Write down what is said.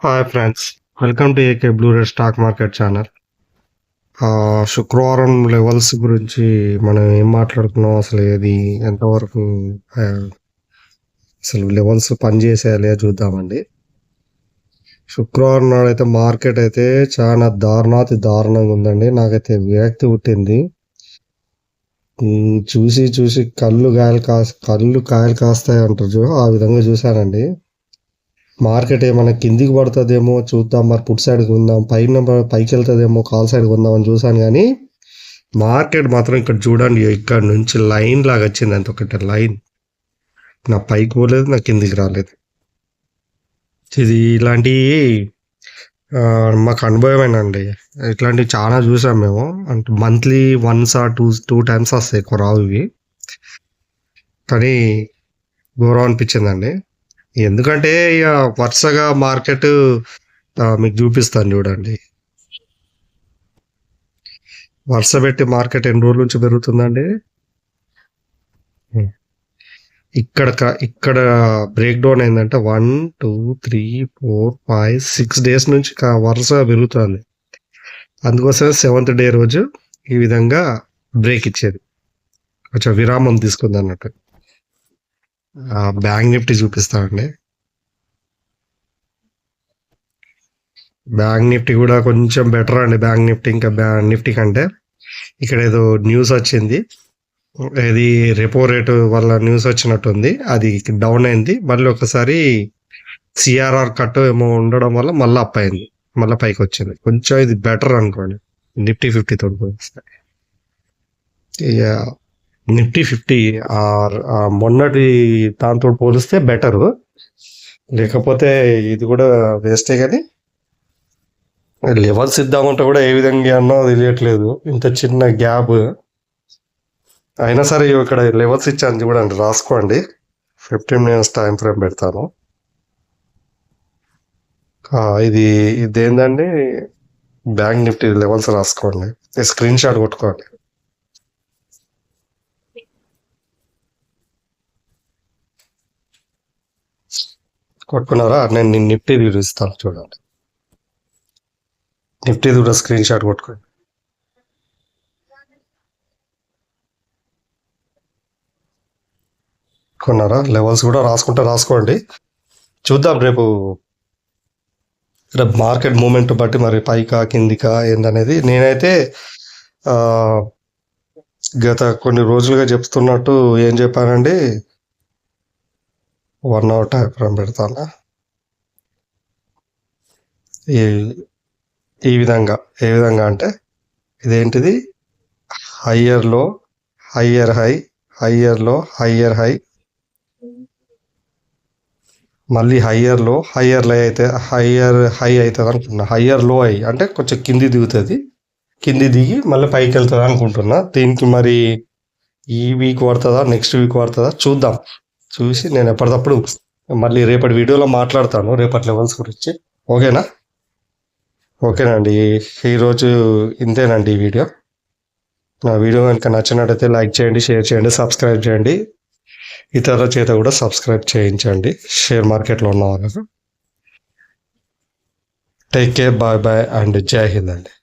Hi friends, welcome to AK blue rate stock market channel. శుక్రవారం levels గురించి మనం ఏం మాట్లాడుకున్నాం, అసలు ఏది ఎంతవరకు ఆ, అసలు లెవెల్స్ పనిచేసేయాలి చూద్దామండి. శుక్రవారం నాడైతే మార్కెట్ అయితే చాలా దారుణాతి దారుణంగా ఉందండి. నాకైతే విరక్తి పుట్టింది. చూసి చూసి కళ్ళు కాయలు కాస్తాయి అంటారు, ఆ విధంగా చూశానండి. మార్కెట్ ఏమైనా కిందికి పడుతుందేమో చూద్దాం, మరి పుట్ సైడ్కి ఉందాం, పైకి వెళ్తుందేమో కాల్ సైడ్కి ఉందామని చూసాను. కానీ మార్కెట్ మాత్రం ఇక్కడ చూడండి, ఇక్కడ నుంచి లైన్ లాగా వచ్చింది. అంత ఒకటి లైన్, నా పైకి పోలేదు, నా కిందికి రాలేదు. ఇది ఇలాంటివి మాకు అనుభవమేనండి. ఇట్లాంటివి చాలా చూసాం మేము. అంటే monthly once or two times వస్తాయి, ఎక్కువ రావు ఇవి. కానీ ఘోరం అనిపించిందండి. ఎందుకంటే ఇక వరుసగా మార్కెట్ మీకు చూపిస్తాను చూడండి. వరుస పెట్టి మార్కెట్ ఎన్ని రోజుల నుంచి పెరుగుతుందండి. ఇక్కడ బ్రేక్ డౌన్ అయిందంటే 1 2 3 4 5 6 డేస్ నుంచి వరుసగా పెరుగుతుంది. అందుకోసమే 7th డే రోజు ఈ విధంగా బ్రేక్ ఇచ్చేది, కొంచెం విరామం తీసుకుంది అన్నట్టు. బ్యాంక్ నిఫ్టీ చూపిస్తానండి. బ్యాంక్ నిఫ్టీ కూడా కొంచెం బెటర్ అండి. బ్యాంక్ నిఫ్టీ ఇంకా నిఫ్టీ కంటే ఇక్కడ ఏదో న్యూస్ వచ్చింది, ఇది రెపో రేటు వల్ల న్యూస్ వచ్చినట్టుంది. అది డౌన్ అయింది, మళ్ళీ ఒకసారి సిఆర్ఆర్ కట్ ఏమో ఉండడం వల్ల మళ్ళీ అప్ అయింది, మళ్ళీ పైకి వచ్చింది. కొంచెం ఇది బెటర్ అనుకోండి నిఫ్టీ 50 తోటి పోలిస్తే. నిఫ్టీ 50 మొన్నటి దాంతో పోలిస్తే బెటరు, లేకపోతే ఇది కూడా వేస్టే. కానీ లెవెల్స్ ఇద్దామంటే కూడా ఏ విధంగా అన్నో తెలియట్లేదు, ఇంత చిన్న గ్యాప్ అయినా సరే. ఇక్కడ లెవెల్స్ ఇచ్చాను చూడండి, రాసుకోండి. 15 minutes టైం ఫ్రేమ్ పెడతాను. ఇదేంటండి, బ్యాంక్ నిఫ్టీ లెవెల్స్ రాసుకోండి, స్క్రీన్ షాట్ కొట్టుకోండి. కొట్టుకున్నారా? నేను నిఫ్టీ చూపిస్తాను చూడండి. నిఫ్టీ కూడా స్క్రీన్ షాట్ కొట్టుకోండి. కొన్నారా? లెవెల్స్ కూడా రాసుకోండి. చూద్దాం రేపు మార్కెట్ మూమెంట్ బట్టి మరి పైకా కిందికా ఏందనేది. నేనైతే గత కొన్ని రోజులుగా చెప్తున్నట్టు ఏం చెప్పానండి, 1 hour టైం ఫ్రేమ్ పెడతాను. ఈ విధంగా ఏ విధంగా అంటే ఇదేంటిది, హయ్యర్ లో హయ్యర్ హై, హయ్యర్ లో హయ్యర్ హై, మళ్ళీ హయ్యర్ లో హయ్యర్ లై అయితే హయ్యర్ హై అవుతుంది అనుకుంటున్నా. హయ్యర్ లో అయ్యి అంటే కొంచెం కింది దిగుతుంది, కింది దిగి మళ్ళీ పైకి వెళ్తుంది అనుకుంటున్నా. దీనికి మరి ఈ వీక్ పడుతుందా, నెక్స్ట్ వీక్ పడుతుందా చూద్దాం. చూసి నేను ఎప్పటికప్పుడు మళ్ళీ రేపటి వీడియోలో మాట్లాడతాను, రేపటి లెవెల్స్ గురించి. ఓకేనండి. ఈరోజు ఇంతేనండి ఈ వీడియో. నా వీడియో కనుక నచ్చినట్టయితే లైక్ చేయండి, షేర్ చేయండి, సబ్స్క్రైబ్ చేయండి. ఇతరుల చేత కూడా సబ్స్క్రైబ్ చేయించండి, షేర్ మార్కెట్లో ఉన్న వాళ్ళకు. Take care, bye bye and జై హింద్ అండి.